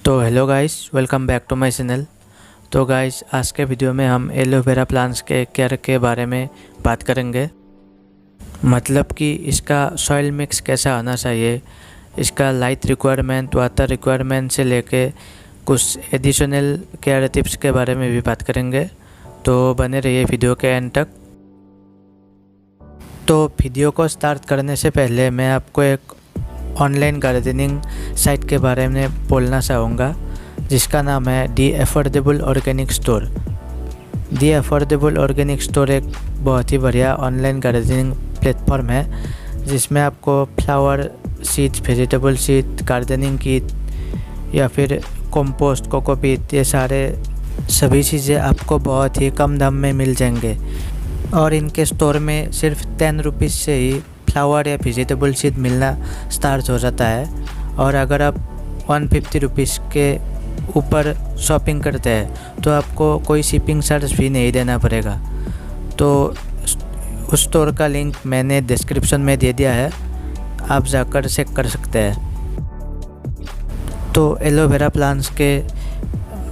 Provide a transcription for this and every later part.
तो hello guys, welcome back to my channel. तो guys, आज के वीडियो में हम एलोवेरा प्लांट्स के केयर के बारे में बात करेंगे। मतलब कि इसका सॉइल मिक्स कैसा होना चाहिए, इसका लाइट रिक्वायरमेंट, वाटर रिक्वायरमेंट से लेके कुछ एडिशनल केयर टिप्स के बारे में भी बात करेंगे। तो बने रहिए वीडियो के एंड तक। तो वीडियो को स्टार्ट करने से पहले मैं आपको एक ऑनलाइन गार्डनिंग साइट के बारे में बोलना चाहूँगा, जिसका नाम है दी अफोर्डेबल ऑर्गेनिक स्टोर। दी अफोर्डेबल ऑर्गेनिक स्टोर एक बहुत ही बढ़िया ऑनलाइन गार्डनिंग प्लेटफॉर्म है, जिसमें आपको flower seeds, vegetable seed, gardening kit या फिर कंपोस्ट, कोकोपीट, ये सभी चीज़ें आपको बहुत ही कम दाम में मिल जाएंगे। और इनके स्टोर में सिर्फ 10 रुपीज़ से ही फ्लावर या वेजिटेबल सीड मिलना स्टार्ट हो जाता है। और अगर आप 150 रुपीज़ के ऊपर शॉपिंग करते हैं तो आपको कोई शिपिंग चार्ज भी नहीं देना पड़ेगा। तो उस स्टोर का लिंक मैंने डिस्क्रिप्शन में दे दिया है, आप जाकर चेक कर सकते हैं। तो एलोवेरा प्लांट्स के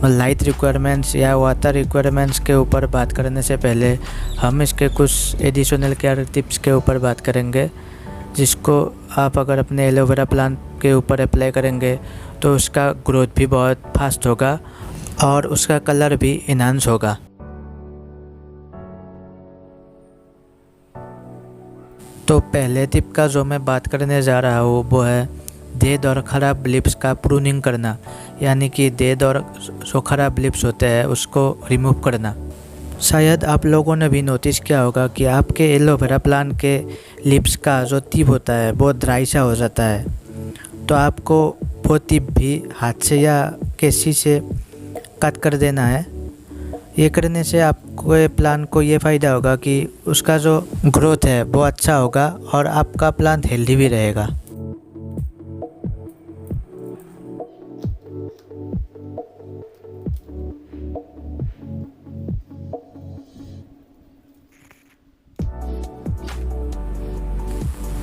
लाइट रिक्वायरमेंट्स या वाटर रिक्वायरमेंट्स के ऊपर बात करने से पहले हम इसके कुछ एडिशनल केयर टिप्स के ऊपर बात करेंगे, जिसको आप अगर अपने एलोवेरा प्लांट के ऊपर अप्लाई करेंगे तो उसका ग्रोथ भी बहुत फास्ट होगा और उसका कलर भी इन्हांस होगा। तो पहले टिप का जो मैं बात करने जा रहा हूँ वो है डेड और ख़राब लीव्स का प्रूनिंग करना, यानी कि डेड और जो ख़राब लीव्स होते हैं उसको रिमूव करना। शायद आप लोगों ने भी नोटिस किया होगा कि आपके एलोवेरा प्लांट के लीव्स का जो टिप होता है वो ड्राई सा हो जाता है। तो आपको वो टिप भी हाथ से या कैंची से कट कर देना है। ये करने से आपको प्लांट को ये फ़ायदा होगा कि उसका जो ग्रोथ है वो अच्छा होगा और आपका प्लांट हेल्दी भी रहेगा।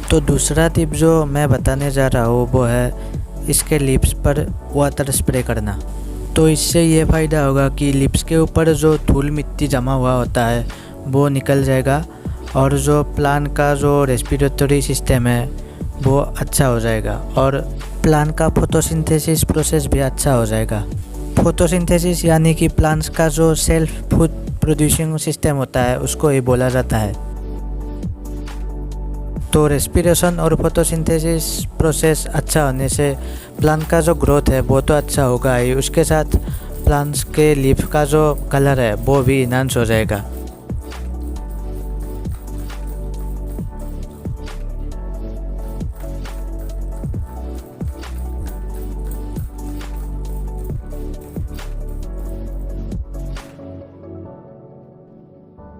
तो दूसरा टिप जो मैं बताने जा रहा हूँ वो है इसके लीव्स पर वाटर स्प्रे करना। तो इससे ये फ़ायदा होगा कि लीव्स के ऊपर जो धूल मिट्टी जमा हुआ होता है वो निकल जाएगा और जो प्लांट का जो रेस्पिरेटरी सिस्टम है वो अच्छा हो जाएगा और प्लांट का फोटोसिंथेसिस प्रोसेस भी अच्छा हो जाएगा। फोटोसिंथेसिस यानी कि प्लांट्स का जो सेल्फ फूड प्रोड्यूसिंग सिस्टम होता है उसको ही बोला जाता है। तो रेस्पिरेशन और फोटोसिंथेसिस प्रोसेस अच्छा होने से प्लांट का जो ग्रोथ है वो तो अच्छा होगा ही, उसके साथ प्लांट्स के लीफ का जो कलर है वो भी इन्हांस हो जाएगा।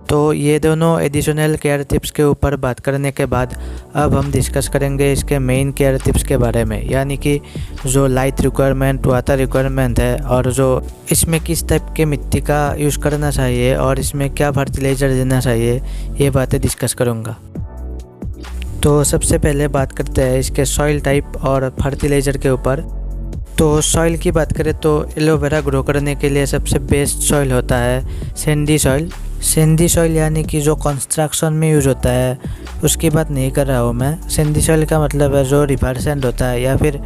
तो ये दोनों एडिशनल केयर टिप्स के ऊपर बात करने के बाद अब हम डिस्कस करेंगे इसके मेन केयर टिप्स के बारे में, यानी कि जो लाइट रिक्वायरमेंट, वाटर रिक्वायरमेंट है और जो इसमें किस टाइप के मिट्टी का यूज़ करना चाहिए और इसमें क्या फर्टिलाइज़र देना चाहिए, ये बातें डिस्कस करूँगा। तो सबसे पहले बात करते हैं इसके सॉइल टाइप और फर्टिलाइज़र के ऊपर। तो सॉइल की बात करें तो एलोवेरा ग्रो करने के लिए सबसे बेस्ट सॉइल होता है सैंडी सॉइल। सैंडी सॉइल यानी कि जो कंस्ट्रक्शन में यूज़ होता है उसकी बात नहीं कर रहा हूँ मैं। सैंडी सॉइल का मतलब है जो रिवर सैंड होता है या फिर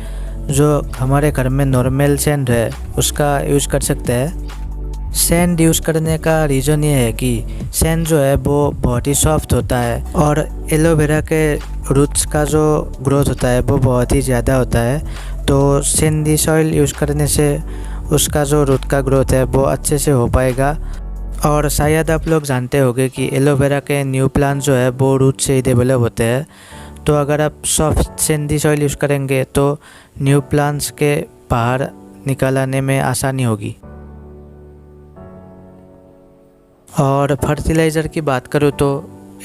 जो हमारे घर में नॉर्मल सैंड है उसका यूज़ कर सकते हैं। सैंड यूज़ करने का रीज़न ये है कि सैंड जो है वो बहुत ही सॉफ्ट होता है और एलोवेरा के रूट्स का जो ग्रोथ होता है वो बहुत ही ज़्यादा होता है। तो सैंडी सॉइल यूज़ करने से उसका जो रूट का ग्रोथ है वो अच्छे से हो पाएगा। और शायद आप लोग जानते होंगे कि एलोवेरा के न्यू प्लांट जो है वो रूट से ही डेवलप होते हैं। तो अगर आप सॉफ्ट सैंडी सॉइल यूज़ करेंगे तो न्यू प्लांट्स के बाहर निकाल आने में आसानी होगी। और फर्टिलाइज़र की बात करूँ तो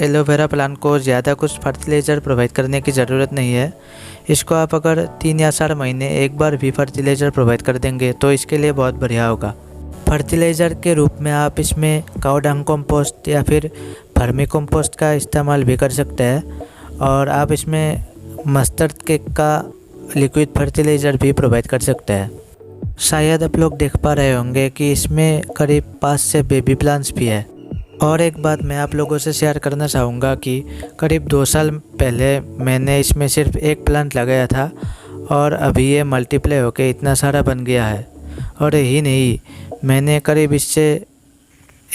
एलोवेरा प्लांट को ज़्यादा कुछ फर्टिलाइज़र प्रोवाइड करने की ज़रूरत नहीं है। इसको आप अगर 3 या 4 महीने एक बार भी फर्टिलाइज़र प्रोवाइड कर देंगे तो इसके लिए बहुत बढ़िया होगा। फर्टिलाइज़र के रूप में आप इसमें काऊ डंग कंपोस्ट या फिर वर्मी कंपोस्ट का इस्तेमाल भी कर सकते हैं और आप इसमें मस्टर्ड केक का लिक्विड फर्टिलाइज़र भी प्रोवाइड कर सकते हैं। शायद आप लोग देख पा रहे होंगे कि इसमें करीब 5 से बेबी प्लांट्स भी है। और एक बात मैं आप लोगों से शेयर करना चाहूँगा कि करीब 2 साल पहले मैंने इसमें सिर्फ एक प्लांट लगाया था और अभी ये मल्टीप्लाई होके इतना सारा बन गया है। और यही नहीं, मैंने करीब इससे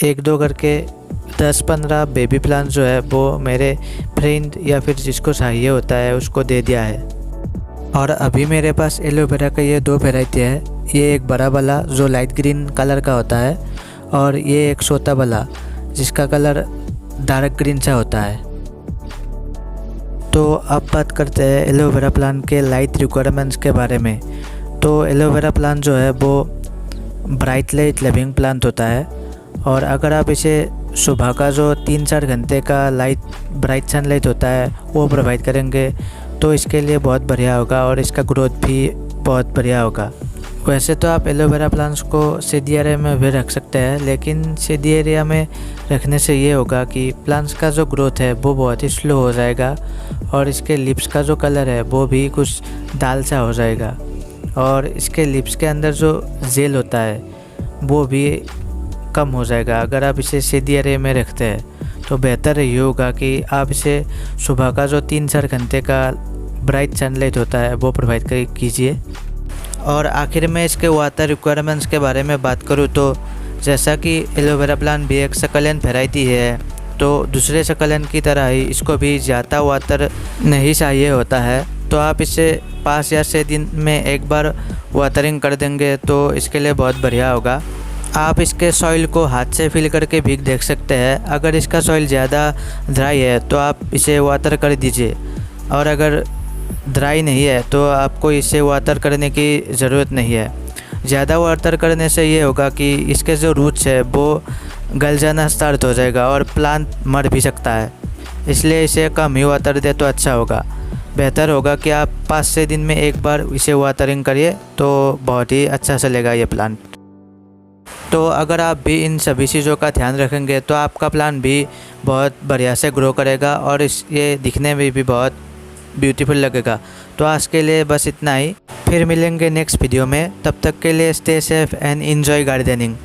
1-2 करके 10-15 बेबी प्लांट जो है वो मेरे फ्रेंड या फिर जिसको चाहिए होता है उसको दे दिया है। और अभी मेरे पास एलोवेरा का ये 2 वैरायटी है। ये एक बड़ा वाला जो लाइट ग्रीन कलर का होता है और ये एक छोटा वाला जिसका कलर डार्क ग्रीन सा होता है। तो अब बात करते हैं एलोवेरा प्लांट के लाइट रिक्वायरमेंट्स के बारे में। तो एलोवेरा प्लांट जो है वो ब्राइट लाइट लिविंग प्लांट होता है और अगर आप इसे सुबह का जो 3-4 घंटे का लाइट ब्राइट सनलाइट होता है वो प्रोवाइड करेंगे तो इसके लिए बहुत बढ़िया होगा और इसका ग्रोथ भी बहुत बढ़िया होगा। वैसे तो आप एलोवेरा प्लांट्स को सीधी एरिया में भी रख सकते हैं, लेकिन सीधी एरिया में रखने से ये होगा कि प्लांट्स का जो ग्रोथ है वो बहुत ही स्लो हो जाएगा और इसके लिप्स का जो कलर है वो भी कुछ डाल सा हो जाएगा और इसके लिप्स के अंदर जो जेल होता है वो भी कम हो जाएगा। अगर आप इसे सीधी एरिया में रखते हैं तो बेहतर ये होगा कि आप इसे सुबह का जो 3-4 घंटे का ब्राइट सनलाइट होता है वो प्रोवाइड कीजिए। और आखिर में इसके वाटर रिक्वायरमेंट्स के बारे में बात करूँ तो जैसा कि एलोवेरा प्लांट भी एक सकलेंट वैरायटी है तो दूसरे सकलेंट की तरह ही इसको भी ज़्यादा वाटर नहीं चाहिए होता है। तो आप इसे 5 या 6 दिन में एक बार वाटरिंग कर देंगे तो इसके लिए बहुत बढ़िया होगा। आप इसके सॉइल को हाथ से फील करके भी देख सकते हैं। अगर इसका सॉइल ज़्यादा ड्राई है तो आप इसे वाटर कर दीजिए और अगर ड्राई नहीं है तो आपको इसे वाटर करने की ज़रूरत नहीं है। ज़्यादा वाटर करने से ये होगा कि इसके जो रूट्स है वो गल जाना स्टार्ट हो जाएगा और प्लांट मर भी सकता है। इसलिए इसे कम ही वाटर दे तो अच्छा होगा। बेहतर होगा कि आप 5-6 दिन में एक बार इसे वाटरिंग करिए तो बहुत ही अच्छा चलेगा ये प्लांट। तो अगर आप भी इन सभी चीज़ों का ध्यान रखेंगे तो आपका प्लांट भी बहुत बढ़िया से ग्रो करेगा और ये दिखने में भी बहुत ब्यूटीफुल लगेगा। तो आज के लिए बस इतना ही, फिर मिलेंगे नेक्स्ट वीडियो में। तब तक के लिए stay safe and enjoy gardening.